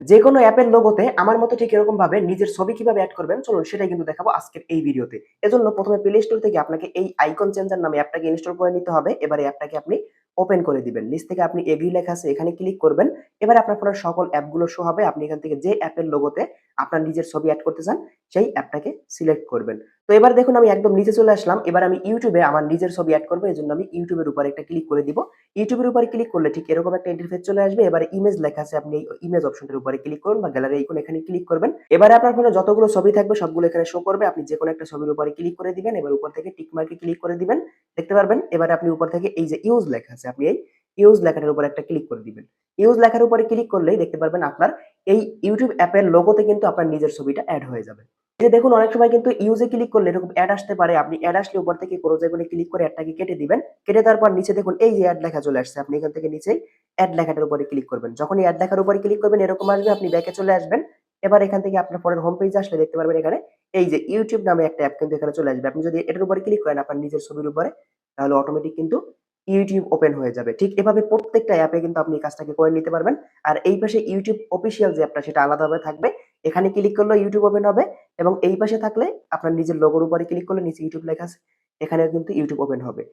যেকোনো অ্যাপের লোগোতে আমার মতো ঠিক এরকম ভাবে নিজের ছবি কিভাবে এড করবেন চলুন সেটাই কিন্তু দেখাবো আজকের এই ভিডিওতে। এজন্য প্রথমে প্লে স্টোর থেকে আপনাকে এই আইকন চেঞ্জার নামে অ্যাপটাকে ইনস্টল করে নিতে হবে। এবারে অ্যাপটাকে আপনি ওপেন করে দিবেন। নিচ থেকে আপনি এগ্রি লেখা আছে এখানে ক্লিক করবেন। এবারে আপনার ফোনের সকল অ্যাপগুলো শো হবে। আপনি এখান থেকে যে অ্যাপের লোগোতে আপনার নিজের ছবি এড করতে চান সেই অ্যাপটাকে সিলেক্ট করবেন। তো এবার দেখুন আমি একদম নিচে চলে আসলাম। এবার আমি YouTube এ আমার নিজের ছবি এড করব। এজন্য আমি YouTube এর উপরে একটা ক্লিক করে দিব। YouTube এর উপরে ক্লিক করলে ঠিক এরকম একটা ইন্টারফেস চলে আসবে। এবারে ইমেজ লেখা আছে আপনি এই ইমেজ অপশনটার উপরে ক্লিক করুন বা গ্যালারি আইকন এখানে ক্লিক করবেন। এবারে আপনার ফোনে যতগুলো ছবি থাকবে সবগুলো এখানে শো করবে। আপনি যেকোনো একটা ছবির উপরে ক্লিক করে দিবেন। এবার উপর থেকে টিক মার্কে ক্লিক করে দিবেন। দেখতে পারবেন। এবারে আপনি উপর থেকে এই যে ইউজ লেখা আছে আপনি এই ইউজ লেখাটার উপরে একটা ক্লিক করে দিবেন। ইউজ লেখার উপরে ক্লিক করলেই দেখতে পারবেন আপনার এই YouTube অ্যাপের লোগোতে কিন্তু আপনার নিজের ছবিটা এড হয়ে যাবে। এই যে দেখুন অনেক সময় কিন্তু ইউজে ক্লিক করলে এরকম এড আসতে পারে। আপনি এড আসলে উপর থেকে ক্রস আইকনে ক্লিক করে এডটাকে কেটে দিবেন। কেটে দেওয়ার পর নিচে দেখুন এই যে এড লেখা চলে আসছে। আপনি এখান থেকে নিচেই এড লেখাটার উপরে ক্লিক করবেন। যখনই এড লেখার উপরে ক্লিক করবেন এরকম আসবে আপনি ব্যাকে চলে আসবেন। এবার এখান থেকে আপনার ফোনের হোম পেজে আসলে দেখতে পারবেন এখানে এই যে YouTube নামে একটা অ্যাপ কিন্তু এখানে চলে আসবে। আপনি যদি এটার উপরে ক্লিক করেন আপনার নিজের ছবির উপরে তাহলে অটোমেটিক কিন্তু YouTube ওপেন হয়ে যাবে। ঠিক এভাবে প্রত্যেকটা অ্যাপে কিন্তু আপনি এই কাজটাকে করে নিতে পারবেন। আর এই পাশে YouTube অফিসিয়াল যে অ্যাপটা সেটা আলাদাভাবে থাকবে। এখানে ক্লিক করলেও YouTube ওপেন হবে এবং এই পাশে থাকলে আপনার নিজের লোগোর উপরে ক্লিক করলে নিচে YouTube লেখা আছে। এখানেও কিন্তু YouTube ওপেন হবে।